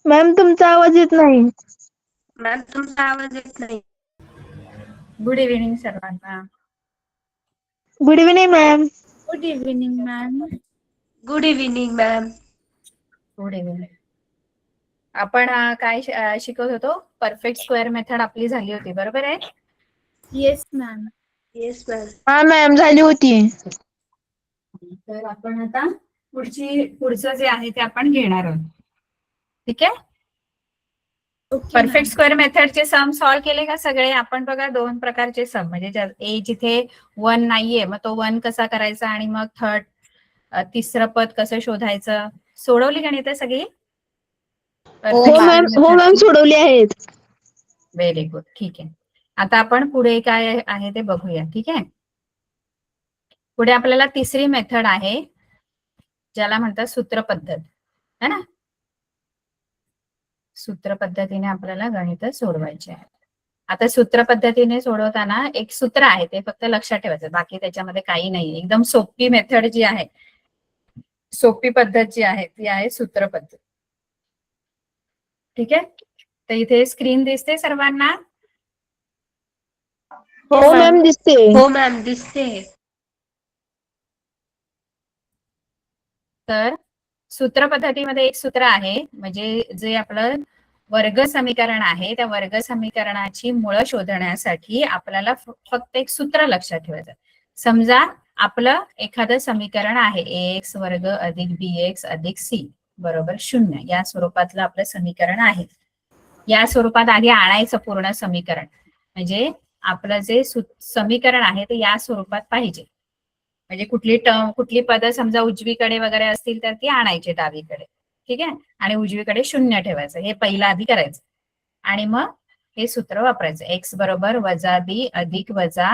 Ma'am तुमचा आवाज येत नाही. मॅम तुमचा आवाज येत नाही. गुड इव्हिनिंग सर्वांना. Good evening ma'am. Good evening ma'am. Good evening ma'am. Good evening. आपण काय शिकत होतो? परफेक्ट स्क्वेअर मेथड आपली झाली होती, बरोबर आहे? Yes ma'am. Yes ma'am. हा मॅम झाली होती. तर आपण आता पुढचं जे आहे ते आपण घेणार आहोत. ठीक आहे. परफेक्ट स्क्वेअर मेथडचे सम सॉल्व्ह केले का सगळे? आपण बघा दोन प्रकारचे सम, म्हणजे ए जिथे 1 नाहीये मग तो 1 कसा करायचा आणि मग तिसरं पद कसं शोधायचं, सोडवली गणितं सगळी? हो मॅम सोडवली आहेत. Very good. ठीक आहे. आता आपण पुढे काय आहे ते बघूया. ठीक आहे. पुढे आपल्याला तिसरी मेथड आहे ज्याला म्हणतात सूत्र पद्धत, है ना? सूत्र पद्धतीने आपल्याला गणित सोडवायचे आहे. आता सूत्र पद्धतीने सोडवताना एक सूत्र आहे ते फक्त लक्षात ठेवायचं, बाकी त्याच्यामध्ये काही नाही. एकदम सोपी मेथड जी आहे, सोपी पद्धत जी आहे ती आहे सूत्र पद्धत. ठीक आहे. तर इथे स्क्रीन दिसते सर्वांना? हो मॅम दिसते. हो मॅम दिसते. तर सूत्र पद्धतीमध्ये एक सूत्र आहे, म्हणजे जे आपलं वर्ग समीकरण आहे त्या वर्ग समीकरणाची मुळं शोधण्यासाठी आपल्याला फक्त एक सूत्र लक्षात ठेवायचं. समजा आपलं एखादं समीकरण आहे ax वर्ग अधिक bx अधिक c बरोबर 0, या स्वरूपातलं आपलं समीकरण आहे. या स्वरूपात आधी आणायचं पूर्ण समीकरण, म्हणजे आपलं जे समीकरण आहे ते या स्वरूपात पाहिजे. म्हणजे कुठली पदं समजा उजवीकडे वगैरे असतील तर ती आणायची डावीकडे. ठीक आहे. आणि उजवीकडे 0 ठेवायचं, हे पहिलं आधी करायचं. आणि मग हे सूत्र वापरायचं, x बरोबर वजा b अधिक वजा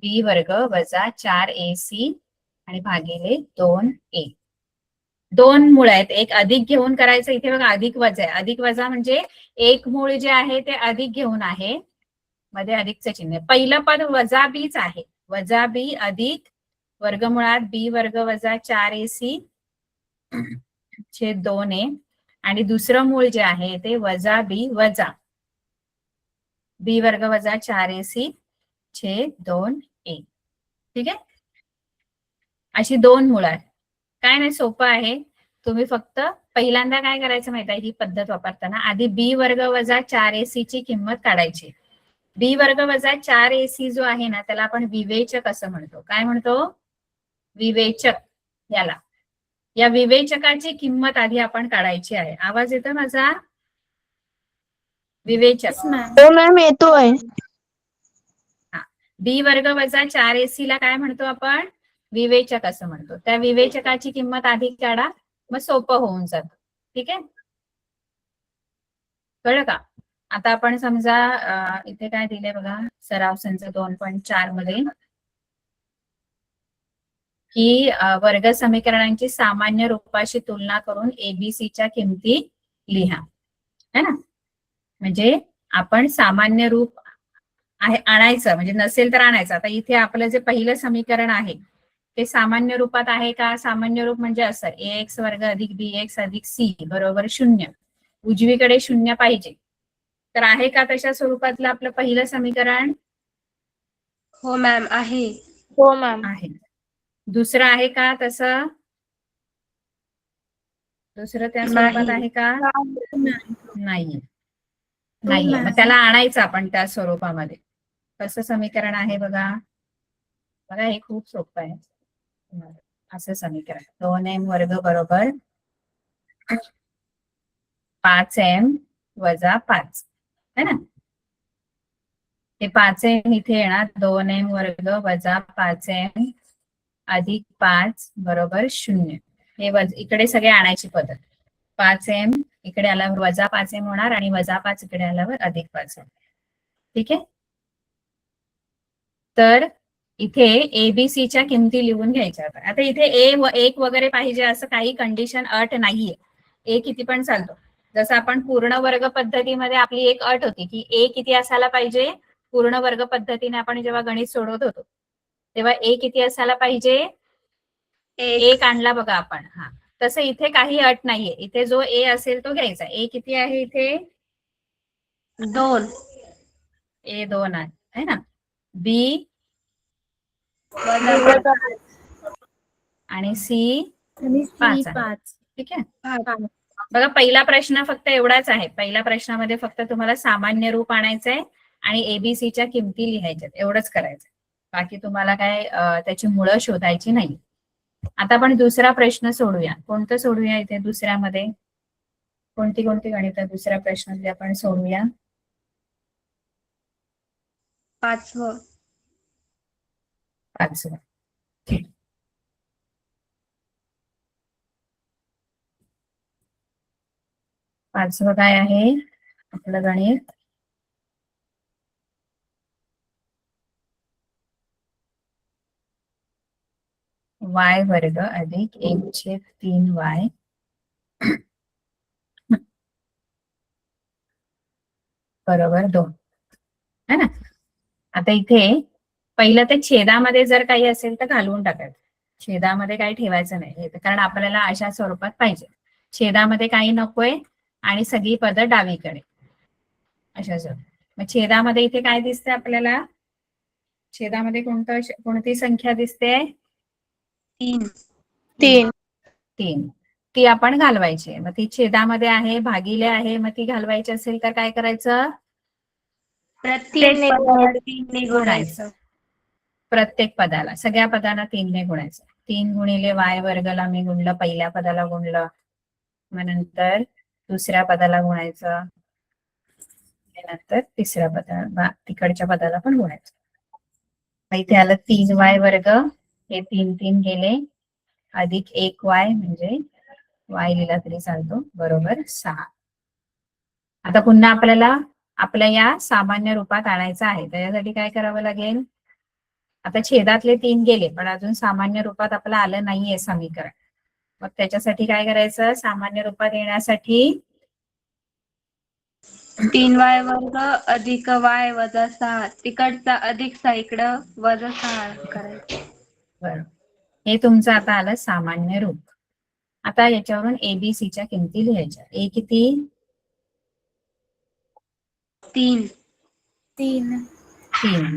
b वर्ग वजा 4ac आणि भागिले 2a. दोन मूळ आहेत, एक अधिक घेऊन करायचं. इथे बघा अधिक वजा आहे. अधिक वजा म्हणजे एक मूळ जे आहे ते अधिक घेऊन आहे, मध्ये अधिकचं चिन्ह. पहिलं पद वजा बीच आहे, वजा बी अधिक वर्गमुळात b वर्ग वजा 4ac छेद 2a, आणि दुसरं मूळ जे आहे ते वजा b वजा b वर्ग वजा 4ac छेद 2a. ठीक आहे. अशी दोन मुळं आहेत. काय नाही, सोपं आहे. तुम्ही फक्त पहिल्यांदा काय करायचं माहिती आहे, ही पद्धत वापरताना आधी b वर्ग वजा 4ac ची किंमत काढायची. b वर्ग वजा 4ac जो आहे ना त्याला आपण विवेचक असं म्हणतो. काय म्हणतो? विवेचक. या विवेचकाची किंमत आधी आपण काढायची आहे. आवाज येतो माझा? विवेचक. हो मॅम येतोय. b वर्ग वजा 4ac ला काय म्हणतो आपण? विवेचक असं म्हणतो. त्या विवेचकाची किंमत आधी काढा, मग सोपं होऊन जातं. ठीक आहे. कळलं का? आता आपण समजा इथे काय दिले बघा, सराव संच 2.4 मध्ये ही वर्ग समीकरणांची सामान्य रूपाशी तुलना करून एबीसीच्या किमती लिहा, है ना? म्हणजे आपण सामान्य रूप आणायचं, म्हणजे नसेल तर आणायचं. आता इथे आपलं जे पहिलं समीकरण आहे ते सामान्य रूपात आहे का? सामान्य रूप म्हणजे असं, ax वर्ग अधिक bx अधिक c बरोबर 0, उजवीकडे 0 पाहिजे. तर आहे का तशा स्वरूपातलं आपलं पहिलं समीकरण? हो मॅम आहे. हो मॅम आहे. दुसरं आहे का तसं? दुसरं त्या स्वरूपात आहे का? नाही. नाहीये. मग त्याला आणायचं आपण त्या स्वरूपामध्ये. कसं समीकरण आहे बघा? बघा हे खूप सोपं आहे. असं समीकरण 2m वर्ग बरोबर 5m वजा 5, है ना? हे 5m इथे येणार, 2m वर्ग वजा 5m अधिक 5 बरोबर 0. हे इकडे सगळे आणायची पद्धत. 5m इकडे आल्यावर वजा 5m होणार आणि वजा 5 इकडे आल्यावर अधिक 5. ठीक आहे. तर इथे एबीसीच्या किमती लिहून घ्यायच्या. आता इथे एक वगैरे पाहिजे असं काही कंडिशन अट नाहीये, ए किती पण चालतो. जसं आपण पूर्ण वर्ग पद्धतीमध्ये आपली एक अट होती की ए किती असायला पाहिजे. पूर्ण वर्ग पद्धतीने आपण जेव्हा गणित सोडवत होतो तेव्हा ए किती असायला पाहिजे? एक आणला बघा आपण. हा, तसं इथे काही अट नाहीये. इथे जो ए असेल तो घ्यायचा. ए किती आहे इथे? 2. ए 2 आहे ना. बी वजा 5 आणि सी आणि सी 5 आहे. 5. ठीक आहे. 5. बघा पहिला प्रश्न फक्त एवढाच आहे. पहिल्या प्रश्नामध्ये फक्त तुम्हाला सामान्य रूप आणायचंय आणि एबीसीच्या किमती लिहायच्यात. एवढंच करायचं. बाकी तुम्हाला काय त्याची मुळं शोधायची नाही. आता आपण दुसरा प्रश्न सोडूया. कोणतं सोडूया इथे दुसऱ्यामध्ये? कोणती कोणती गणितं दुसऱ्या प्रश्नामध्ये आपण सोडूया? 5. 5. ठीक. पाचवं काय आहे आपलं गणित? y वर्ग अधिक 1/3y बरोबर 2 है ना. आता इथे पहिलं ते छेदामध्ये जर काही असेल तर घालवून टाकायचं. छेदामध्ये काही ठेवायचं नाही कारण आपल्याला अशा स्वरूपात पाहिजे. छेदामध्ये काही नकोय आणि सगळी पदं डावीकडे अशा स्वरूपात. मग छेदामध्ये इथे काय दिसते आपल्याला? छेदामध्ये कोणती संख्या दिसते? 3. 3. 3. ती आपण घालवायची. मग ती छेदामध्ये आहे, भागिले आहे, मग ती घालवायची असेल तर काय करायचं? प्रत्येक तीनने पदाला 3 ने गुणायचं. प्रत्येक पदाला, सगळ्या पदांना 3 ने गुणायचं. 3 गुणिले y वर्गाला मी गुणलं, पहिल्या पदाला गुणलं, मग नंतर दुसऱ्या पदाला गुणायचं, नंतर तिसऱ्या पदाला, तिकडच्या पदाला पण गुणायचं. इथे आलं 3y वर्ग, हे 3 3 गेले, अधिक 1y म्हणजे y लिहिला तरी चालतो, बरोबर 6. आता पुन्हा आपल्याला आपल्या या सामान्य रूपात आणायचं आहे. त्याच्यासाठी काय करावं लागेल? आता छेदातले 3 गेले पण अजून सामान्य रूपात आपल्याला आलं नाहीये समीकरण. मग त्याच्यासाठी काय करायचं? सामान्य रूपात येण्यासाठी 3y वर्ग अधिक y वजा 6 तिकडचा अधिक 6 इकडं वजा 6 करायचं. बरं, हे तुमचं आता आलं सामान्य रूप. आता याच्यावरून एबीसीच्या किमती लिहायच्या. ए किती? 3. 3.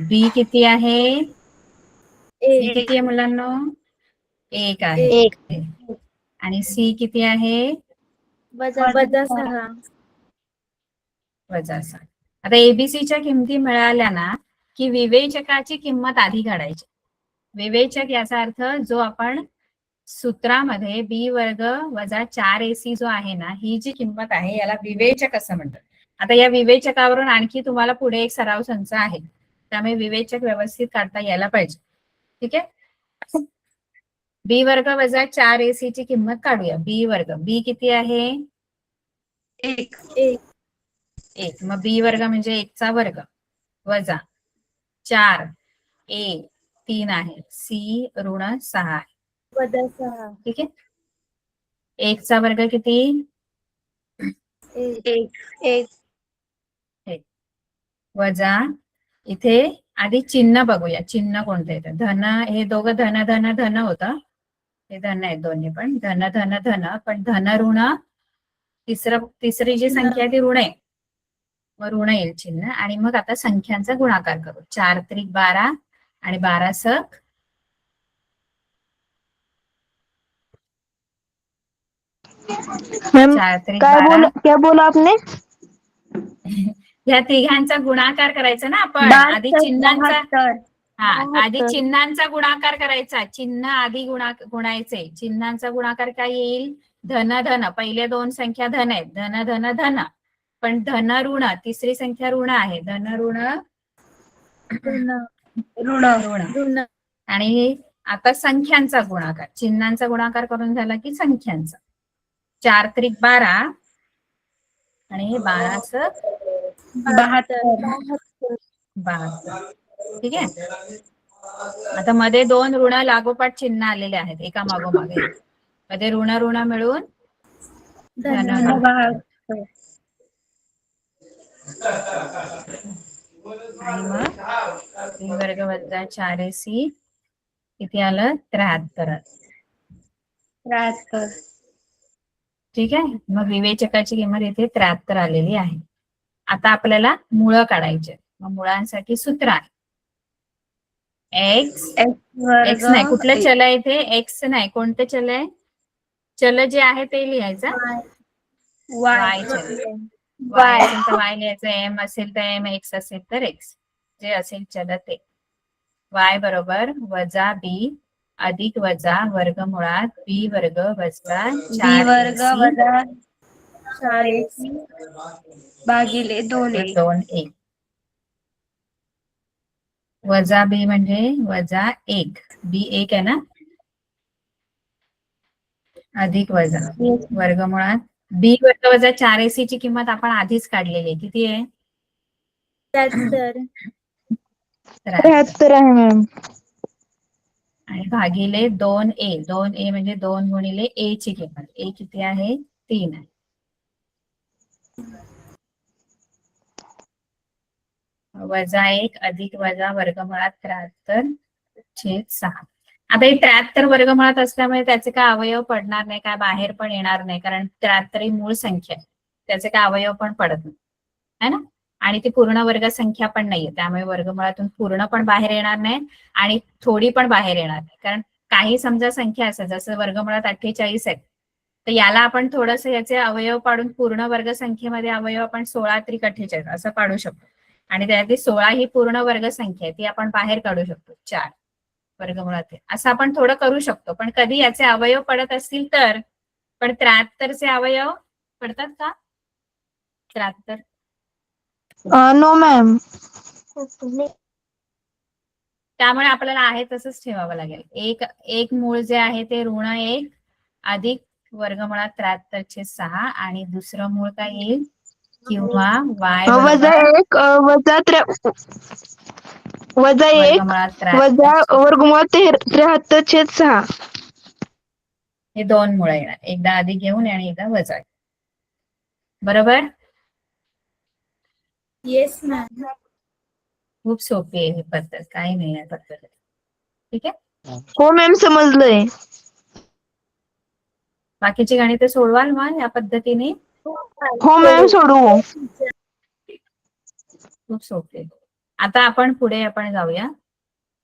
बी किती आहे? बी किती आहे मुलांना? 1 आहे. 1. आणि सी किती आहे? वजा 6. वजा 6. आता एबीसीच्या किमती मिळाल्या ना की विवेचकाची किंमत आधी काढायची. विवेचक याचा अर्थ जो आपण सूत्रामध्ये बी वर्ग वजा 4ac जो आहे ना, ही जी किंमत आहे याला विवेचक असं म्हणतात. आता या विवेचकावरून आणखी तुम्हाला पुढे एक सराव संच आहे, त्यामुळे विवेचक व्यवस्थित काढता यायला पाहिजे. ठीक आहे. बी वर्ग वजा 4ac ची किंमत काढूया. बी वर्ग, बी किती आहे? 1. 1. मग बी वर्ग म्हणजे 1 चा वर्ग वजा 4 ए 3 आहे, सी ऋण 6 आहे, वजा 6. ठीक आहे. 1 चा वर्ग किती? 1. वजा इथे आधी चिन्ह बघूया. चिन्ह कोणतं येतं? धन, हे दोघं धन धन धन होतं, हे धन आहेत दोन्ही पण, धन धन धन, पण धन ऋण तिसरी जी संख्या आहे ती ऋण आहे, मग ऋण येईल चिन्ह. आणि मग आता संख्यांचा गुणाकार करू. 4 त्रिक 12 आणि 12 सक 4 त्रिक 12. क्या बोला आपने? ह्या तिघांचा गुणाकार करायचा ना आपण. 12 आधी सक चिन्हांचा 72. आधी चिन्हांचा गुणाकार करायचा. चिन्ह आधी गुणायचे. चिन्हांचा गुणाकार काय येईल? धन धन, पहिले 2 संख्या धन आहेत, धन धन धन, पण धन ऋण तिसरी संख्या ऋण आहे, धन ऋण ऋण. आणि आता संख्यांचा गुणाकार, चिन्हांचा गुणाकार करून झाला की संख्यांचा. 4 त्रिक 12 आणि हे 12 सक 72. 72. ठीक आहे. आता मध्ये 2 ऋण लागोपाठ चिन्ह आलेले आहेत एका मागोमागे. मध्ये ऋण ऋण मिळून धन ऋण. 72. आणि मग बी वर्ग वजा 4ac किती आलं? 73. 73. ठीक आहे. मग विवेचकाची किंमत इथे 73 आलेली आहे. आता आपल्याला मुळं काढायचे. मग मुळांसाठी सूत्र आहे एक्स वर्ग नाही, कुठलं चल आहे इथे? एक्स नाही, कोणतं चल आहे? चल जे आहे ते लिहायचं. वाय चल. वाय असेल तर वाय लिहायचं, एम असेल तर एम, एक्स असेल तर एक्स, जे असेल चल ते. वाय बरोबर वजा बी अधिक वजा वर्गमुळात बी वर्ग वजा बी वर्ग 4ac वजा 4ac भागिले 2a. 2a. वजा बी म्हणजे वजा 1, बी 1 आहे ना, अधिक वजा वर्गमुळात बी वर्ग वजा 4ac ची किंमत आपण आधीच काढलेली आहे. किती आहे? 73. 73 आहे मॅम. आणि भागिले 2a. 2a म्हणजे 2 गुणिले a ची किंमत. a किती आहे? 3 आहे. वजा 1 अधिक वजा वर्गमुळात 73/6. आता हे 73 वर्गमुळात असल्यामुळे त्याचे काय अवयव पडणार नाही, काय बाहेर पण येणार नाही, कारण 73 ही मूळ संख्या आहे, त्याचे काय अवयव पण पडत नाही, है ना. आणि ती पूर्ण वर्ग संख्या पण नाहीये, त्यामुळे वर्गमुळातून पूर्ण पण बाहेर येणार नाही आणि थोडी पण बाहेर येणार नाही. कारण काही समजा संख्या असतात, जसं वर्गमुळात 48 आहेत, तर याला आपण थोडस याचे अवयव पाडून पूर्ण वर्ग संख्येमध्ये अवयव आपण 16 त्रिक 48 असं पाडू शकतो. आणि त्यातली 16 ही पूर्ण वर्ग संख्या आहे, ती आपण बाहेर काढू शकतो 4 वर्गमुळात. असं आपण थोडं करू शकतो, पण कधी याचे अवयव पडत असतील तर. पण 73 चे अवयव पडतात का? 73 नो मॅम. त्यामुळे आपल्याला आहे तसंच ठेवावं लागेल. एक मूळ जे आहे ते ऋण 1 अधिक वर्गमुळात 73/6 आणि दुसरं मूळ काय येईल? किंवा वाय वजा बरोबर 1 वजा 1 वर्गमुळात वजा 73/6. वर्गमुळात 73/6. हे 2 मुळे येणार, एकदा अधिक घेऊन आणि एकदा वजा. बरोबर? Yes ma'am. खूप सोपी आहे ही पद्धत, काही नाही या पद्धतीत. ठीक आहे. हो मॅम, समजलंय. बाकीची गणिते सोडवाल मग या पद्धतीने? हो मॅम, सोडवू. खूप सोपे आहे. आता आपण पुढे जाऊया.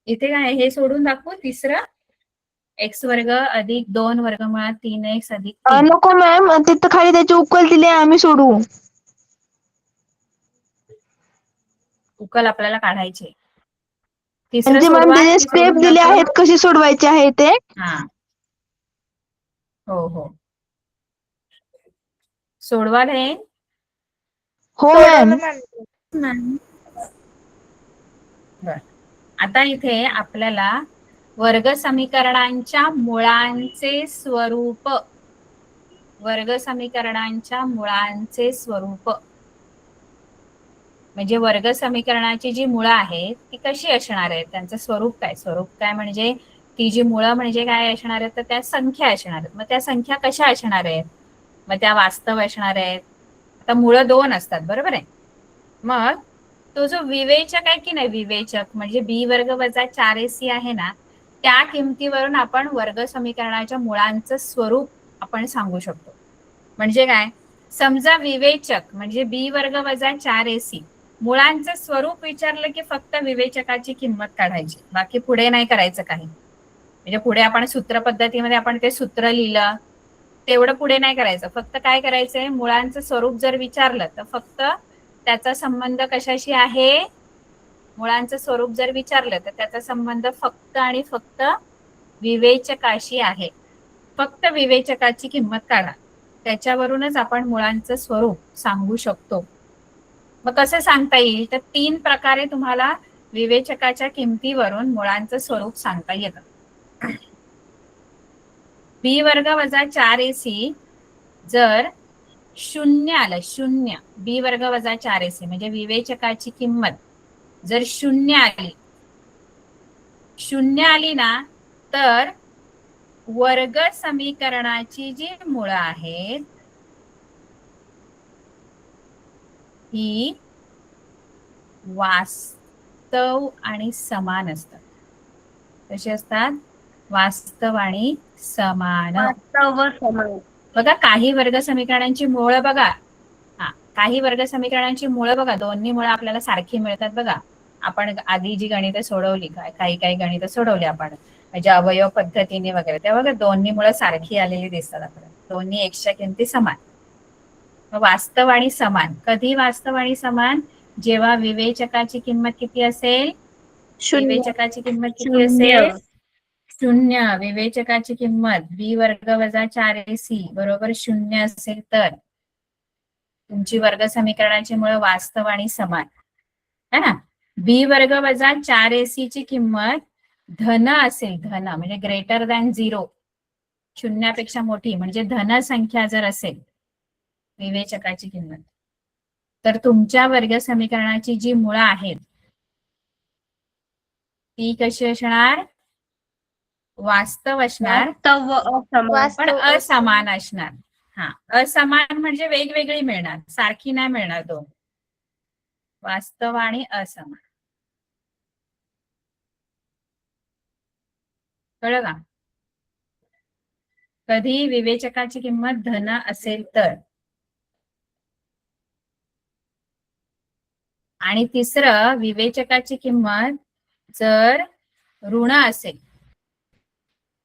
इथे काय हे सोडून दाखवू? तिसरं एक्स वर्ग अधिक 2 वर्गमुळात 3x अधिक 3. नको मॅम, तिथं खाली त्याची उकल दिली, आम्ही सोडवू. उकल आपल्याला काढायची. तिसरं म्हणजे मॅम सोडवाल त्याचे की स्टेप सोडून दिले दाखवू? आहेत, कसे सोडवायचे आहे ते. हा, हो हो, सोडवाल हे. हो मॅम. बर, आता इथे आपल्याला वर्ग समीकरणांच्या मुळांचे स्वरूप, वर्ग समीकरणांच्या मुळांचे स्वरूप म्हणजे वर्ग समीकरणाची जी मुळं आहेत ती कशी असणार आहेत, त्यांचं स्वरूप काय? स्वरूप काय म्हणजे ती जी मुळं म्हणजे काय असणार आहेत, तर त्या संख्या असणार आहेत. मग त्या संख्या कशा असणार आहेत? मग त्या वास्तव असणार आहेत. आता मुळं 2 असतात, बरोबर आहे. मग तो जो विवेचक आहे की नाही, विवेचक म्हणजे बी वर्ग वजा 4ac आहे ना, त्या किमतीवरून आपण वर्ग समीकरणाच्या मुळांचं स्वरूप आपण सांगू शकतो. म्हणजे काय? समजा विवेचक म्हणजे बी वर्ग वजा 4ac, मुळांचं स्वरूप विचारलं की फक्त विवेचकाची किंमत काढायची, बाकी पुढे नाही करायचं काही. म्हणजे पुढे आपण सूत्र पद्धतीमध्ये आपण ते सूत्र लिहिलं तेवढं पुढे नाही करायचं. फक्त काय करायचंय, मुळांचं स्वरूप जर विचारलं तर फक्त त्याचा संबंध कशाशी आहे? मुळांचं स्वरूप जर विचारलं तर त्याचा संबंध फक्त आणि फक्त विवेचकाशी आहे. फक्त विवेचकाची किंमत काढा, त्याच्यावरूनच आपण मुळांचं स्वरूप सांगू शकतो. मग कसं सांगता येईल? तर 3 प्रकारे तुम्हाला विवेचकाच्या किमतीवरून मुळांचं स्वरूप सांगता येतं. बी वर्ग वजा 4ac जर 0 आलं, 0, बी वर्ग वजा 4ac म्हणजे विवेचकाची किंमत जर 0 आली, 0 आली ना, तर वर्ग समीकरणाची जी मुळं आहेत ही वास्तव आणि समान असतात. कशी असतात? वास्तव आणि समान. वास्तव व समान. बघा काही वर्ग समीकरणांची मुळं बघा. हा, काही वर्ग समीकरणांची मुळं बघा, दोन्ही मुळं आपल्याला सारखी मिळतात बघा. आपण आधी जी गणितं सोडवली, काही गणितं सोडवली आपण म्हणजे अवयव पद्धतीने वगैरे, तेव्हा बघा दोन्ही मुळं सारखी आलेली दिसतात आपल्याला. दोन्ही एक्सच्या किमती समान. वास्तव आणि समान. कधी वास्तव आणि समान? जेव्हा विवेचकाची किंमत किती असेल? विवेचकाची किंमत किती असेल? 0. विवेचकाची किंमत बी वर्ग वजा 4ac बरोबर 0 असेल तर तुमची वर्ग समीकरणाची मुळं वास्तव आणि समान है ना. बी वर्ग वजा 4ac ची किंमत धन असेल, धन म्हणजे ग्रेटर दॅन 0, शून्यापेक्षा मोठी म्हणजे धन संख्या जर असेल विवेचकाची किंमत, तर तुमच्या वर्ग समीकरणाची जी मुळं आहेत ती कशी असणार? वास्तव असणार, पण असमान असणार. हा, असमान म्हणजे वेगवेगळी मिळणार, सारखी नाही मिळणार दोन. वास्तव आणि असमान. कळलं का? कधी विवेचकाची किंमत धन असेल तर. आणि तिसरं, विवेचकाची किंमत जर ऋण असेल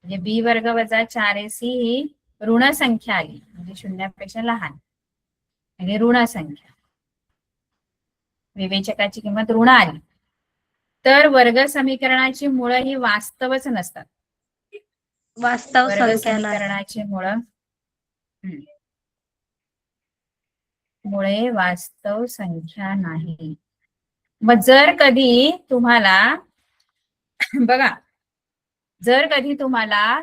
म्हणजे बी वर्ग वजा 4ac ही ऋण संख्या आली म्हणजे शून्यापेक्षा लहान म्हणजे ऋण संख्या, विवेचकाची किंमत ऋण आली तर वर्ग समीकरणाची मुळं ही वास्तवच नसतात. वास्तव वर्ग संख्या नाही. समीकरणाची मुळं मुळे वास्तव संख्या नाही. मग जर कधी तुम्हाला बघा, जर कधी तुम्हाला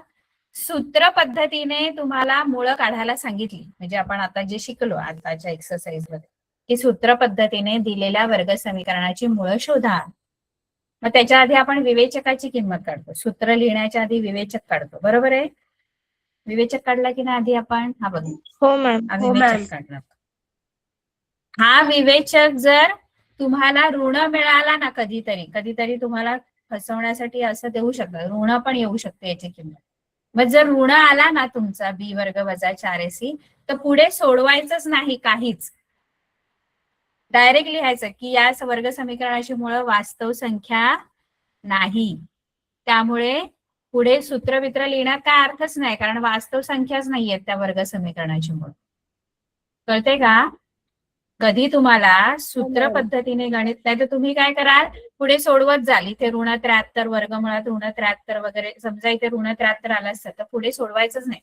सूत्र पद्धतीने तुम्हाला मुळं काढायला सांगितली, म्हणजे आपण आता जे शिकलो आताच्या एक्सरसाइज मध्ये की सूत्र पद्धतीने दिलेल्या वर्ग समीकरणाची मुळं शोधा, मग त्याच्या आधी आपण विवेचकाची किंमत काढतो. सूत्र लिहिण्याच्या आधी विवेचक काढतो, बरोबर आहे. विवेचक काढला की नाही आधी आपण? हा बघा, हो मॅम. विवेचक काढला. हा विवेचक जर तुम्हाला ऋण मिळाला ना कधीतरी तुम्हाला फसवण्यासाठी असं देऊ शकतं, ऋण पण येऊ शकते याची किंमत. मग जर ऋण आला ना तुमचा बी वर्ग वजा 4ac, तर पुढे सोडवायचंच नाही काहीच, डायरेक्ट लिहायचं की या वर्ग समीकरणाची मुळं वास्तव संख्या नाही, त्यामुळे पुढे सूत्रवित्र लिहिण्यात काय अर्थच नाही, कारण वास्तव संख्याच नाहीयेत त्या वर्ग समीकरणाची मुळं. कळते का? कधी तुम्हाला सूत्र पद्धतीने गणित नाही तर तुम्ही काय कराल, पुढे सोडवत जाल. इथे ऋण 73 वर्गमुळात ऋण 73 वगैरे, समजा इथे ऋण 73 आलं असतं तर पुढे सोडवायचंच नाही.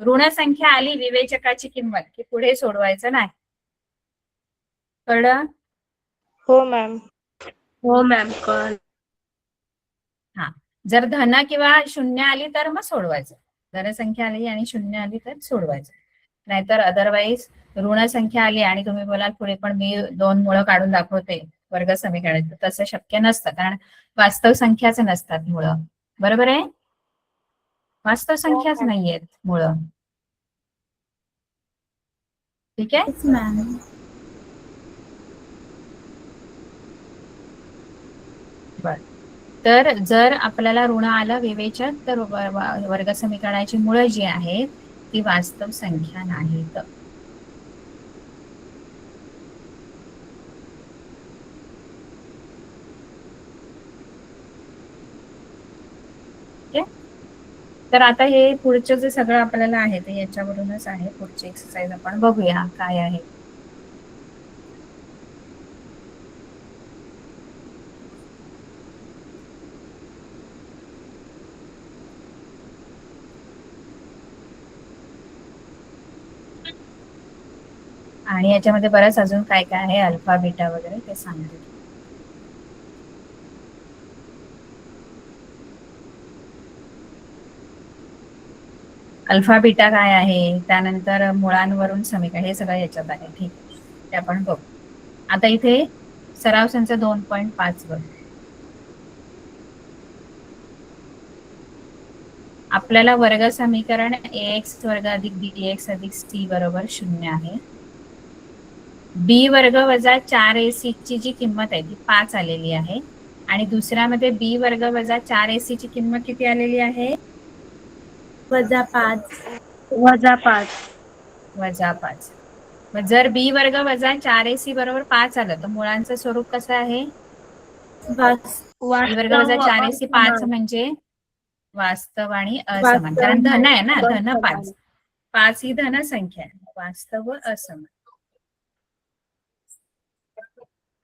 ऋण संख्या आली विवेचकाची किंमत की पुढे सोडवायचं नाही. कळलं? हो मॅम. हो मॅम, कळलं. हा, जर धन किंवा शून्य आली तर मग सोडवायचं. धन संख्या आली आणि शून्य आली तर सोडवायचं, नाहीतर अदरवाईज ऋण संख्या आली आणि तुम्ही बोलाल पुढे पण मी 2 मुळं काढून दाखवते वर्ग समीकरणात, तसं शक्य नसतं, कारण वास्तव संख्याच नसतात मुळं. बरोबर आहे, वास्तव संख्याच नाहीयेत मुळं. ठीक आहे. Yes, ma'am. बर, तर जर आपल्याला ऋण आलं विवेचक तर वर्ग समीकरणाची मुळं जी आहेत ती वास्तव संख्या नाहीत. तर आता हे पुढचं जे सगळं आपल्याला आहे ते याच्यावरूनच आहे. पुढची एक्सरसाइज आपण बघूया काय आहे. आणि याच्यामध्ये बरंच अजून काय काय आहे, अल्फा बीटा वगैरे ते सांगते. अल्फा बीटा काय आहे, त्यानंतर मुळांवरून समीकरण, हे सगळं याच्यात आहे. ठीक आहे, ते आपण बघू. आता इथे सराव संच 2.5 वर आपल्याला वर्ग समीकरण ax वर्ग अधिक bx अधिक c बरोबर 0 आहे. बी वर्ग वजा 4ac ची जी किंमत आहे ती 5 आलेली आहे आणि दुसऱ्यामध्ये बी वर्ग वजा 4ac ची किंमत किती आलेली आहे? वजा 5. -5. -5. मग जर बी वर्ग वजा 4ac बरोबर 5 आलं तर मुळांचं स्वरूप कसं आहे? बी वर्ग वजा 4ac 5 म्हणजे वास्तव आणि असमान, कारण धन आहे ना, धन 5. 5 ही धन संख्या आहे, वास्तव व असमान.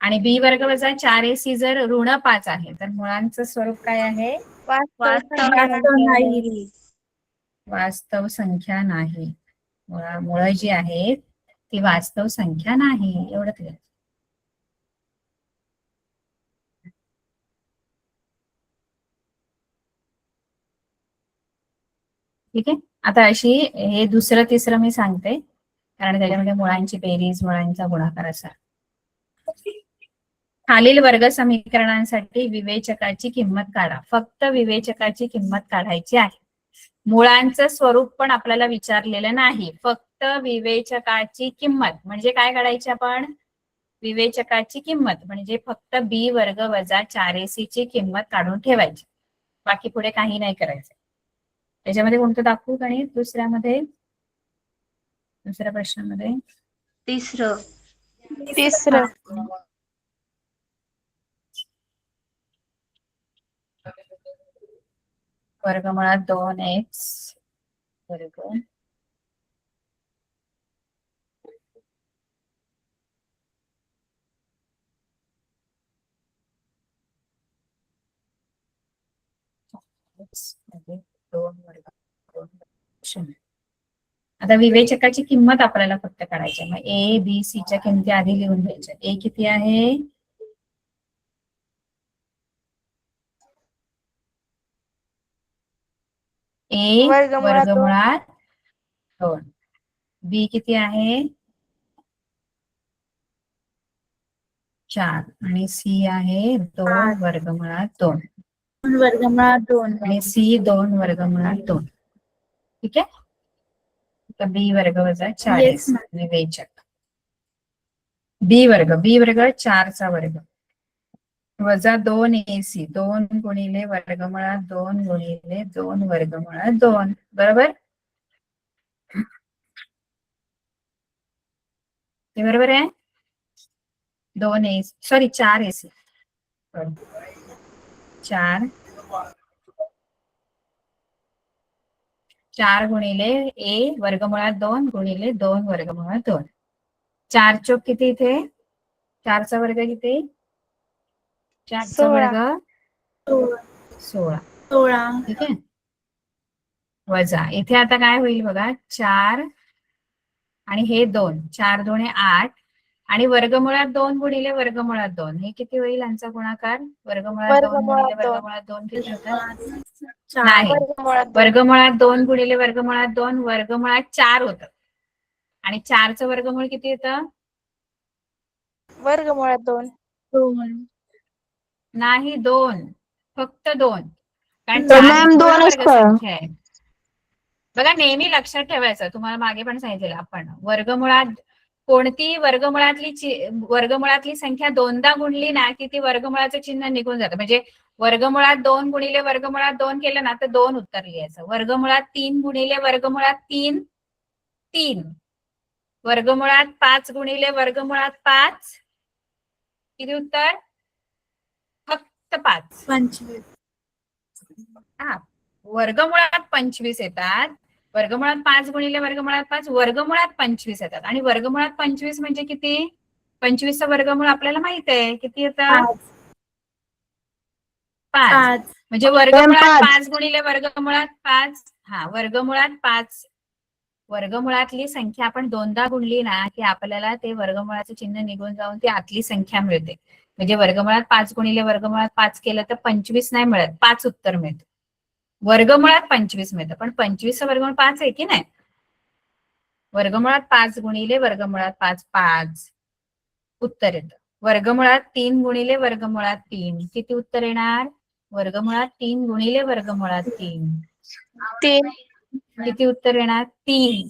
आणि बी वर्ग वजा 4ac जर ऋण 5 आहे तर मुळांचं स्वरूप काय आहे? वास्तव नाही. वास्तव संख्या नाही. मुळं जी आहेत ती वास्तव संख्या नाही, एवढं क्लिअर. ठीक आहे. आता अशी हे दुसरं तिसरं मी सांगते, कारण त्याच्यामध्ये मुळांची बेरीज, मुळांचा गुणाकार असा. खालील वर्ग समीकरणांसाठी विवेचकाची किंमत काढा. फक्त विवेचकाची किंमत काढायची आहे. मुळांचं स्वरूप पण आपल्याला विचारलेलं नाही, फक्त विवेचकाची किंमत. म्हणजे काय काढायची आपण? विवेचकाची किंमत म्हणजे फक्त बी वर्ग वजा 4ac ची किंमत काढून ठेवायची, बाकी पुढे काही नाही करायचं. त्याच्यामध्ये कोणतं दाखवू गणित? दुसऱ्या प्रश्नामध्ये तिसरं. वर्गमुळात 2x वर्ग आता विवेचकाची किंमत आपल्याला फक्त काढायची. मग ए बी सी च्या किमती आधी लिहून द्यायच्या. ए किती आहे? ए वर्गमुळात 2. बी किती आहे? 4. आणि सी आहे 2 वर्गमुळात 2. 2 आणि सी 2 वर्गमुळात 2. ठीक आहे. तर बी वर्ग वजा 4 विवेचक. बी वर्ग 4 चा वर्ग वजा 2ac 2 गुणिले वर्गमुळात 2 गुणिले 2 वर्गमुळात 2. बरोबर? हे बरोबर आहे? 4ac 4 गुणिले ए वर्गमुळात 2 गुणिले 2 वर्गमुळात 2. 4 चोक किती इथे? 4 चा वर्ग किती? 4 चा वर्ग 16. ठीक आहे. वजा इथे आता काय होईल बघा, 4 आणि हे 2, 4 2 8 आणि वर्गमुळात 2 गुणिले वर्गमुळात 2 हे किती होईल? यांचा गुणाकार वर्गमुळात 2 गुणिले वर्गमुळात 2 किती होतात? नाही, वर्गमुळात 2 गुणिले वर्गमुळात 2 वर्गमुळात 4 होतं. आणि 4चं वर्गमूळ किती येतं? वर्गमुळात 2. नाही, 2, फक्त 2. कारण तर 4 ही मॅम पूर्ण 2च वर्ग का? संख्या आहे. बघा, नेहमी लक्षात ठेवायचं, तुम्हाला मागे पण सांगितलेलं आपण, वर्गमुळात कोणती वर्गमुळातली संख्या दोनदा गुणली ना की ती वर्गमुळाचं चिन्ह निघून जातं. म्हणजे वर्गमुळात 2 गुणिले वर्गमुळात 2 केलं ना तर 2 उत्तर लिहायचं. वर्गमुळात 3 गुणिले वर्गमुळात 3 3. वर्गमुळात 5 गुणिले वर्गमुळात 5 किती उत्तर? फक्त 5. 25. हा, वर्गमुळात 25 येतात. वर्गमुळात 5 गुणिले वर्गमुळात 5 वर्गमुळात 25 येतात. आणि वर्गमुळात 25 म्हणजे किती? 25चं वर्गमूळ आपल्याला माहित आहे किती येतं? 5. म्हणजे वर्गमुळात 5 गुणिले वर्गमुळात 5. हा, वर्गमुळात 5 वर्गमुळातली संख्या आपण दोनदा गुणली ना की आपल्याला ते वर्गमुळाचं चिन्ह निघून जाऊन ती आतली संख्या मिळते. म्हणजे वर्गमुळात 5 गुणिले वर्गमुळात 5 केलं तर 25 नाही मिळत, 5 उत्तर मिळतं. वर्गमुळात 25 मिळतं, पण 25चं वर्गमूळ 5 आहे की नाही? वर्गमुळात 5 गुणिले वर्गमुळात 5 5 उत्तर येतं. वर्गमुळात 3 गुणिले वर्गमुळात 3 किती उत्तर येणार? वर्गमुळात 3 गुणिले वर्गमुळात 3 किती उत्तर येणार? 3.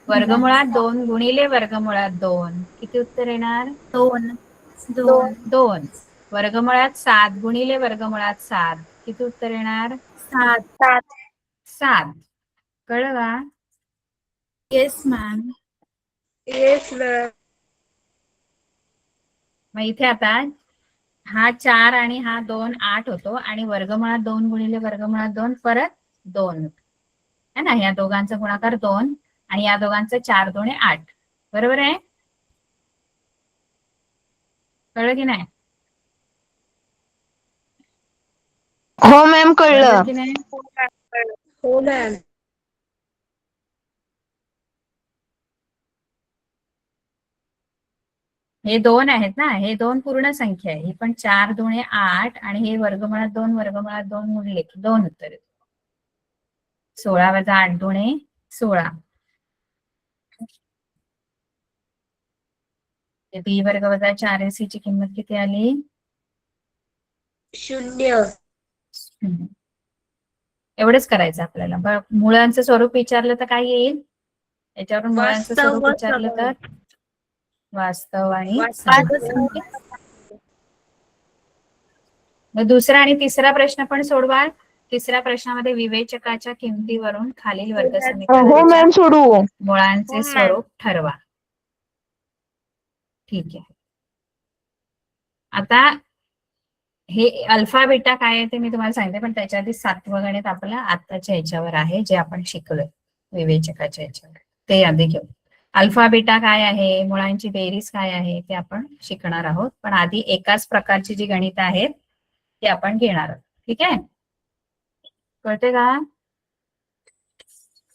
वर्गमुळात 2 गुणिले वर्गमुळात 2 किती उत्तर येणार? 2. वर्गमुळात 7 गुणिले वर्गमुळात 7 किती उत्तर येणार? 7. 7. कळलं का? Yes ma'am. Yes ma'am. मग इथे आता हा 4 आणि हा 2 8 होतो आणि वर्गमुळात 2 गुणिले वर्गमुळात 2 परत 2 है ना. या दोघांचा गुणाकार 2 आणि या दोघांचं 4 2 8. बरोबर आहे. कळलं की नाही? हो मॅम बरोबर कळलं. की नाही? हो मॅम. हे 2 आहेत ना, हे 2 पूर्ण संख्या आहे. ही पण 4 2 8 आणि हे वर्गमुळात 2 वर्गमुळात 2 गुणले की 2 उत्तर 16 वजा 8 2 16. बी वर्ग वजा 4ac ची किंमत किती आली? 0. एवढंच करायचं आपल्याला. मुळांचं स्वरूप विचारलं तर काय येईल? याच्यावरून मुळांचं वास्तव स्वरूप व विचारलं तर समान. वास्तव आणि समान. वास्तव. मग दुसरा आणि तिसरा प्रश्न पण सोडवा. तिसऱ्या प्रश्नामध्ये विवेचकाच्या किमतीवरून खालील वर्ग हो समीकरणाच्या मॅम सोडवू. मुळांचे स्वरूप ठरवा. ठीक आहे. आता हे अल्फा बीटा काय आहे ते मी तुम्हाला सांगते, पण त्याच्या आधी 7वं गणित आपलं आत्ताच्या ह्याच्यावर आहे, जे आपण शिकलोय विवेचकाच्या ह्याच्यावर. ते आधी घेऊ. अल्फा बीटा काय आहे, मुळांची बेरीज काय आहे ते आपण शिकणार आहोत. पण आधी एकाच प्रकारची जी गणित आहेत ती आपण घेणार आहोत. ठीक आहे. कळते का?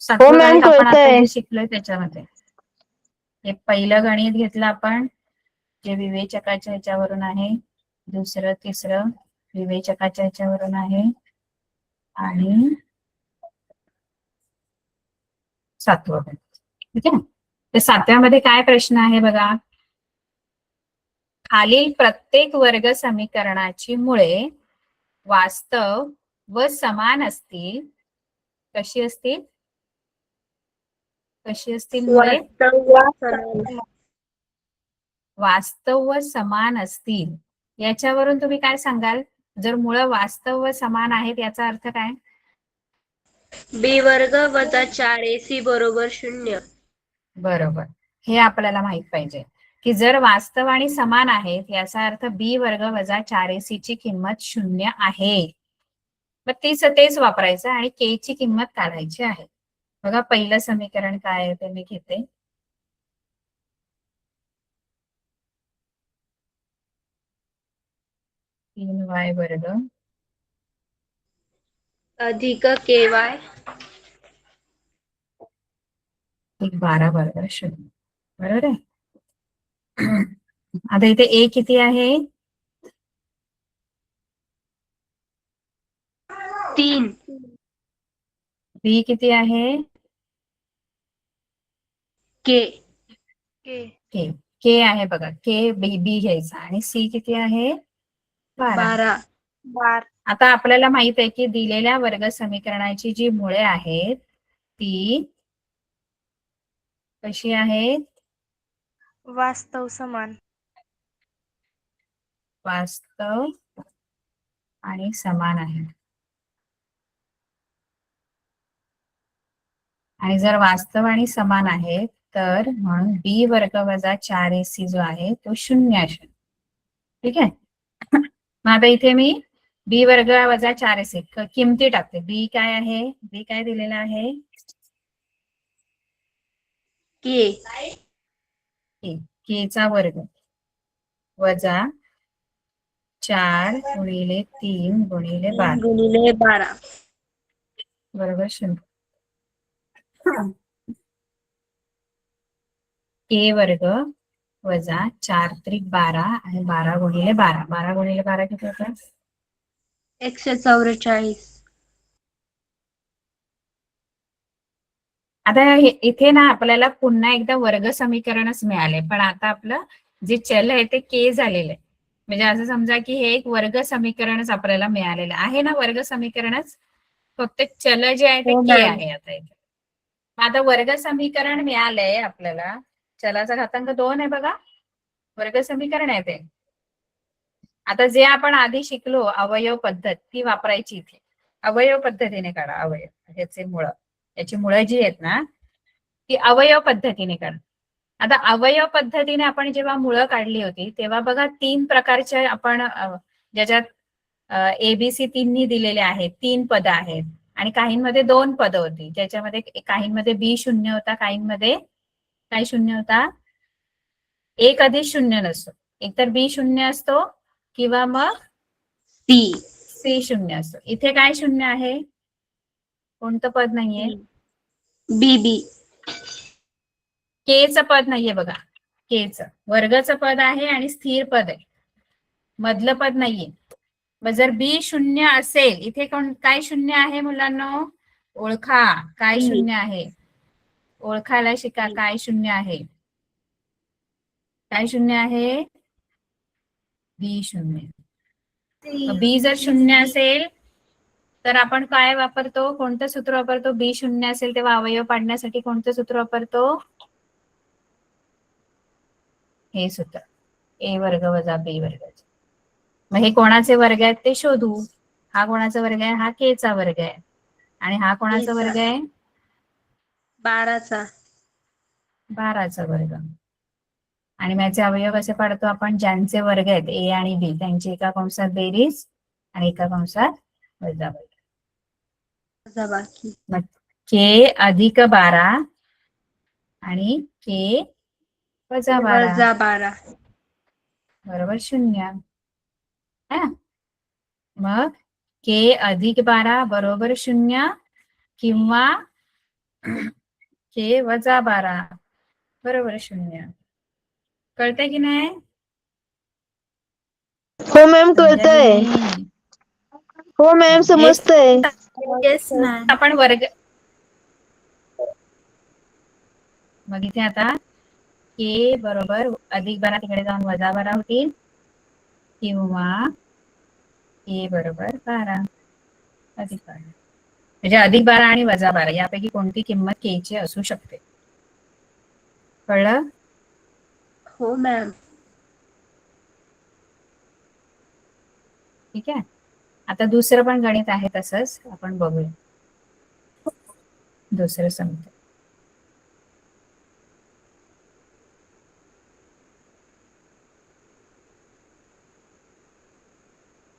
7वं मॅम गणित आपण आता कळतंय. जे शिकलोय त्याच्यामध्ये हे पहिलं गणित घेतलं आपण, जे विवेचकाच्या ह्याच्यावरून आहे. दुसरं तिसरं विवेचकाच्या ह्याच्यावरून आहे आणि 7वं गणित. ठीक आहे. तर 7व्यामध्ये काय प्रश्न आहे बघा. खालील प्रत्येक वर्ग समीकरणाची मुळे वास्तव व समान असतील. कशी असतील? कशी असतील मुळे? वास्तव व समान. वास्तव व समान असतील. याच्यावरून तुम्ही काय सांगाल? जर मुळं वास्तव व समान आहेत याचा अर्थ काय? बी वर्ग वजा 4ac बरोबर 0. बरोबर. हे आपल्याला माहित पाहिजे की जर वास्तव आणि समान आहेत याचा अर्थ बी वर्ग वजा 4ac ची किंमत 0 आहे. मग तेच वापरायचं आणि के ची किंमत काढायची आहे. बघा पहिलं समीकरण काय आहे ते मी घेते. तीन वाय वर्ग अधिक ky 12 बरोबर 0. बरोबर आहे. आता इथे ए किती आहे? 3. बी किती आहे? के के. के आहे बघा. के बी घ्यायचा आणि सी किती आहे? 12. 12. आता आपल्याला माहित आहे की दिलेल्या वर्ग समीकरणाची जी मुळे आहेत ती कशी आहेत? वास्तव समान. वास्तव आणि समान आहे. आणि जर वास्तव आणि समान आहेत तर म्हणून बी वर्ग वजा 4ac जो आहे तो 0 असेल. ठीक आहे. मग आता इथे मी बी वर्ग वजा 4ac किमती टाकते. बी काय आहे? बी काय दिलेला आहे? के चा वर्ग वजा 4 गुणिले 3 गुणिले 12 गुणिले 12 बरोबर 0. के वर्ग वजा 4 त्रिक 12 आणि 12 गुणिले 12. 12 गुणिले 12 किती होतं? 144. आता इथे ना आपल्याला पुन्हा एकदा वर्ग समीकरणच मिळाले, पण आता आपलं जे चल आहे ते के झालेलं आहे. म्हणजे असं समजा की हे एक वर्ग समीकरणच आपल्याला मिळालेलं आहे ना. वर्ग समीकरणच फक्त चल जे आहे ते हो के मॅम. आहे. आता इथे आता वर्ग समीकरण मिळालंय आपल्याला. चलाचा घातांक 2 आहे बघा. वर्ग समीकरण आहे ते. आता जे आपण आधी शिकलो अवयव पद्धत ती वापरायची इथे. अवयव पद्धतीने काढा अवयव. ह्याचे मुळं, याची मुळं जी आहेत ना ती अवयव पद्धतीने करा. आता अवयव पद्धतीने आपण जेव्हा मुळं काढली होती तेव्हा बघा 3 प्रकारचे आपण ज्याच्यात एबीसी तिन्ही दिलेले आहेत, 3 पदं आहेत आणि काहींमध्ये 2 पदं होती, ज्याच्यामध्ये काहींमध्ये बी शून्य होता, काहींमध्ये काय शून्य होता, एक आधी शून्य नसतो, एकतर बी शून्य असतो किंवा मग सी शून्य असतो. इथे काय शून्य आहे, कोणतं पद नाहीये, बी. केचं पद नाहीये बघा, केचं वर्गाचं पद आहे आणि स्थिर पद आहे, मधलं पद नाहीये. मग जर बी शून्य असेल, इथे काय शून्य आहे मुलांनो, ओळखा काय शून्य आहे, ओळखायला शिका काय शून्य आहे. काय शून्य आहे, बी शून्य. बी जर शून्य असेल तर आपण काय वापरतो, कोणतं सूत्र वापरतो, बी शून्य असेल तेव्हा अवयव पाडण्यासाठी कोणतं सूत्र वापरतो, हे सूत्र, ए वर्ग वजा बी वर्ग. मग हे कोणाचे वर्ग आहेत ते शोधू. हा कोणाचा वर्ग आहे, हा के चा वर्ग आहे आणि हा कोणाचा वर्ग आहे, 12चा. 12चा वर्ग. आणि याचे अवयव कसे पाडतो आपण, ज्यांचे वर्ग आहेत ए आणि बी त्यांची एका कंसात बेरीज आणि एका कंसात वजाबाकी. मग के अधिक 12 आणि के वजा 12 बरोबर 0. मग के अधिक 12 बरोबर 0 किंवा के वजा 12 बरोबर 0. कळतंय की नाही, हो मॅम कळतंय. हो मॅम समजतंय. Yes ma'am. आपण वर्ग, मग इथे आता के बरोबर अधिक 12 तिकडे जाऊन वजा 12 होतील किंवा के बरोबर 12 अधिक 12, म्हणजे अधिक 12 आणि वजा 12 यापैकी कोणती किंमत के ची असू शकते. कळलं? हो मॅम. ठीक आहे. आता दुसरं पण गणित आहे तसंच, आपण बघूया दुसरं समीकरण.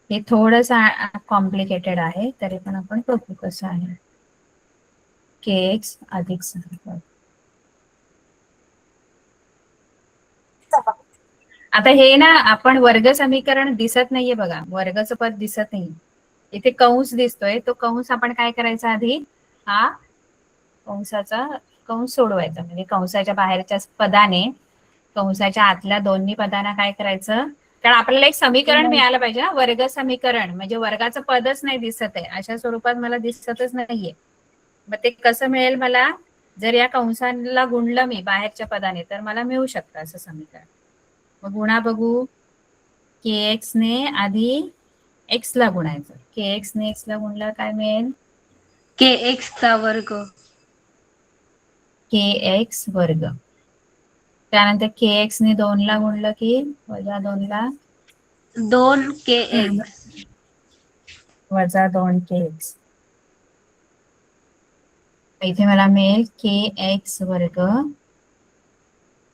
हे थोडस कॉम्प्लिकेटेड आहे, तरी पण आपण बघू कसं आहे. के एक्स अधिक 6. आता हे ना आपण वर्ग समीकरण दिसत नाहीये बघा, वर्गाचं पद दिसत नाही, इथे कंस दिसतोय. तो कंस आपण काय करायचा, आधी हा कंसाचा कंस सोडवायचा, म्हणजे कंसाच्या बाहेरच्या पदाने कंसाच्या आतल्या दोन्ही पदांना काय करायचं, कारण आपल्याला एक समीकरण मिळालं पाहिजे ना, वर्ग समीकरण, म्हणजे वर्गाचं पदच नाही दिसत आहे, अशा स्वरूपात मला दिसतच नाहीये. मग ते कसं मिळेल मला, जर या कंसाला गुणलं मी बाहेरच्या पदाने तर मला मिळू शकतं असं समीकरण. मग गुणा बघू, के एक्स ने आधी एक्स ला गुणायचं, के एक्स ने एक्स ला गुणलं काय मिळेल, के एक्स चा वर्ग. के एक्स वर्ग. त्यानंतर के एक्स ने 2 ला गुणलं की वजा 2 ला 2 के एक्स वजा 2 के एक्स. इथे मला मिळेल के एक्स वर्ग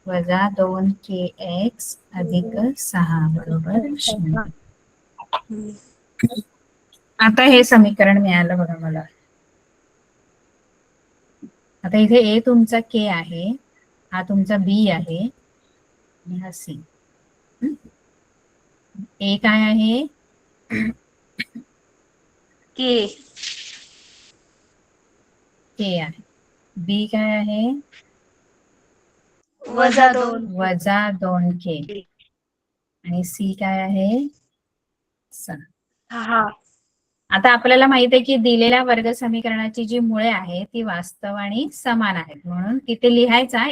वजा 2 के एक्स अधिक 6 बरोबर 0. आता हे समीकरण मिळालं बघा मला. आता इथे ए तुमचा के आहे, हा तुमचा बी आहे आणि हा सी. ए काय आहे, के के आहे, बी काय आहे, वजा 2 वजा 2 के आणि सी काय आहे 6. हा. आता आपल्याला माहित आहे की दिलेल्या वर्ग समीकरणाची जी मुळे आहेत ती वास्तव आणि समान आहेत, म्हणून तिथे लिहायचा,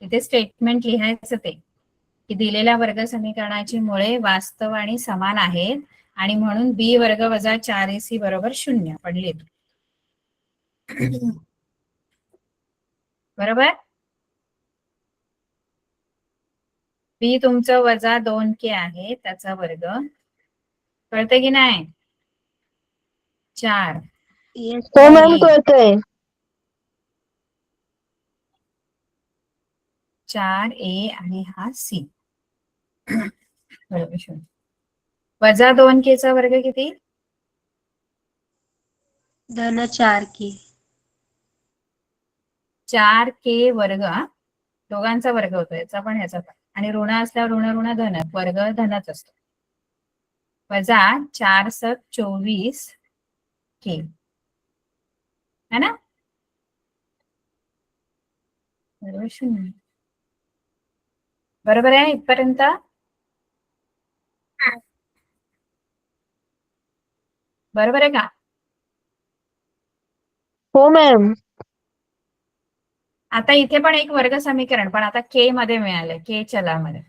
इथे स्टेटमेंट लिहायचं ते की दिलेल्या वर्ग समीकरणाची मुळे वास्तव आणि समान आहेत आणि म्हणून बी वर्ग वजा 4ac बरोबर 0 आपण लिहितो. बरोबर. बी तुमचं वजा 2 के आहे त्याचा वर्ग, कळतंय की नाही, 4. हो मॅम कळतंय. 4a आणि हा c. बरोबर 0. वजा 2k चा वर्ग किती? धन 4k. 4k वर्ग. दोघांचा वर्ग होतो, याचा पण ह्याचा पण. आणि ऋण असल्यावर ऋण ऋण धन, वर्ग धनच असतो. वजा 4 × 24k है ना? बरोबर 0. बरोबर आहे इथपर्यंत? बरोबर आहे का? हो मॅम. आता इथे पण एक वर्ग समीकरण, पण आता k मध्ये मिळालंय, k चलामध्ये.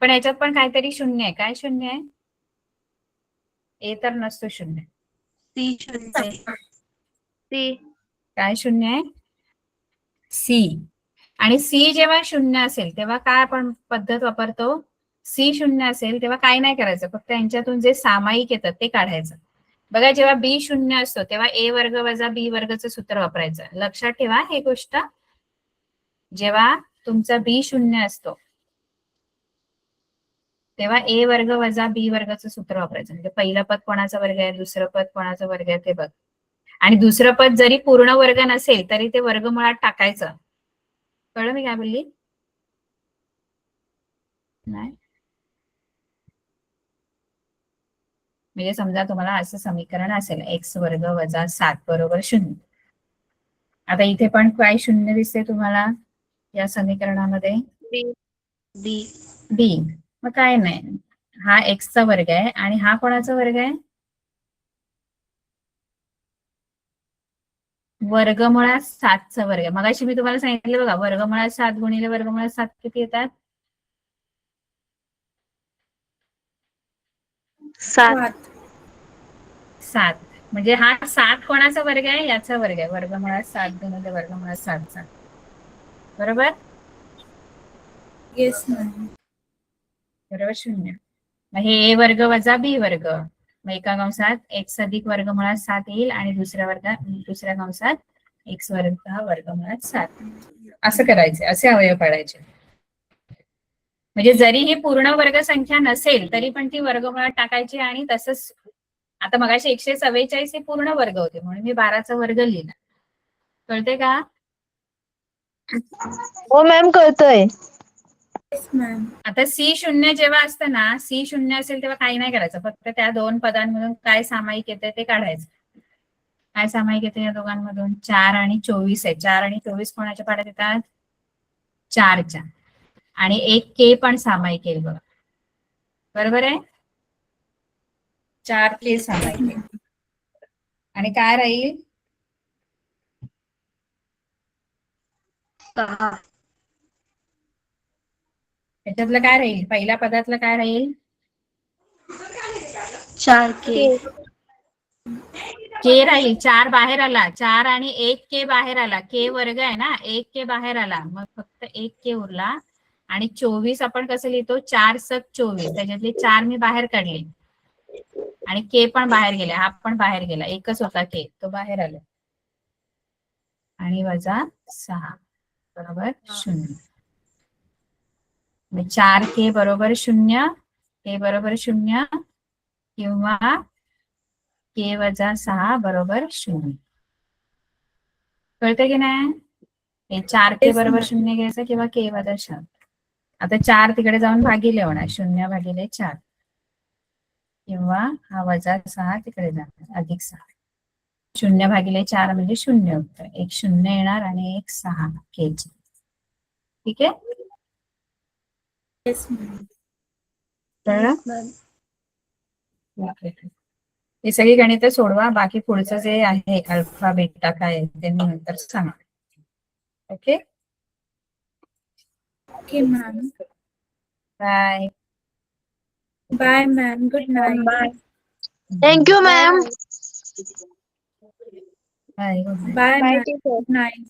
पण याच्यात पण काहीतरी 0 आहे. काय 0 आहे? a तर नसतो 0. c 0 आहे. सी. काय 0 आहे? c. आणि c जेव्हा 0 असेल तेव्हा काय आपण पद्धत वापरतो? c 0 असेल तेव्हा काय नाही करायचं, फक्त यांच्यातून जे सामायिक येतात ते काढायचं. बघा, जेव्हा b 0 असतो तेव्हा a वर्ग वजा b वर्गचं सूत्र वापरायचं. लक्षात ठेवा हे गोष्ट. जेव्हा तुमचा b 0 असतो तेव्हा a वर्ग वजा b वर्गचं सूत्र वापरायचं. म्हणजे पहिलं पद कोणाचा वर्ग आहे, दुसरं पद कोणाचा वर्ग आहे ते बघ. आणि दुसरं पद जरी पूर्ण वर्ग नसेल तरी ते वर्गमुळात टाकायचं. कळलं मी काय बोलली? नाही? म्हणजे समजा तुम्हाला असं समीकरण असेल x वर्ग वजा 7 बरोबर 0. आता इथे पण काय 0 दिसते तुम्हाला या समीकरणामध्ये? b. b. मग काय नाही, हा x चा वर्ग आहे आणि हा कोणाचा वर्ग आहे? वर्गमुळात 7 चा वर्ग आहे. मगाशी मी तुम्हाला सांगितलं बघा, वर्गमुळात 7 गुणिले वर्गमुळात 7 किती येतात? 7. 7. म्हणजे हा 7 कोणाचा वर्ग आहे? याचा वर्ग आहे. वर्गमुळात 7 गुणिले वर्गमुळात 7 बरोबर? Yes ma'am. बरोबर 0. मग हे a वर्ग वजा b वर्ग. मग एका कंसात x अधिक वर्गमुळात 7 येईल आणि दुसऱ्या कंसात x वर्ग वर्गमुळात 7. असं करायचं, असे अवयव पाडायचे. म्हणजे जरी ही पूर्ण वर्ग संख्या नसेल तरी पण ती वर्गमुळात टाकायची. आणि तसंच आता मगाशी 144 हे पूर्ण वर्ग होते म्हणून मी 12चा वर्ग लिहिला. कळते का? हो मॅम, कळतंय. Yes ma'am. आता c 0 जेव्हा असतं ना, c 0 असेल तेव्हा काही नाही करायचं, फक्त त्या दोन पदांमधून काय सामायिक येते ते काढायचं. काय सामायिक येते या दोघांमधून? 4 आणि 24 आहे. 4 आणि 24 कोणाच्या पाड्यात येतात? 4च्या. आणि एक k पण सामायिक येईल बघा. बरोबर आहे? 4k सामायिक येईल. आणि काय राहील? 6. त्याच्यातलं काय राहील? पहिल्या पदातलं काय राहील? 4k. k राहील. 4 बाहेर आला. 4 आणि 1k बाहेर आला. k वर्ग आहे ना, 1k बाहेर आला. मग फक्त 1k उरला. आणि 24 आपण कसं लिहितो? 4 × 24. त्याच्यातले 4 मी बाहेर काढले आणि k पण बाहेर गेले. हा पण बाहेर गेला. एकच होता k, तो बाहेर आला. आणि वजा 6 बरोबर 0. 4k बरोबर 0, k बरोबर 0 किंवा k वजा 6 बरोबर 0. कळते की नाही? हे 4k बरोबर 0 घ्यायचं किंवा k वजा 6. आता 4 तिकडे जाऊन भागिले होणार, 0/4 किंवा हा वजा 6 तिकडे जाणार, अधिक 6. 0/4 म्हणजे 0 उत्तर. एक 0 येणार आणि एक 6 k ची. ठीक आहे? Yes ma'am. कळलं? ही सगळी गणितं सोडवा. बाकी पुढचं जे आहे अल्फा बेटा काय ते मी नंतर सांगा. Okay? Okay ma'am. Bye. Bye ma'am. Good night. Thank you ma'am. Bye. Bye bye ma'am. Teacher. Good night.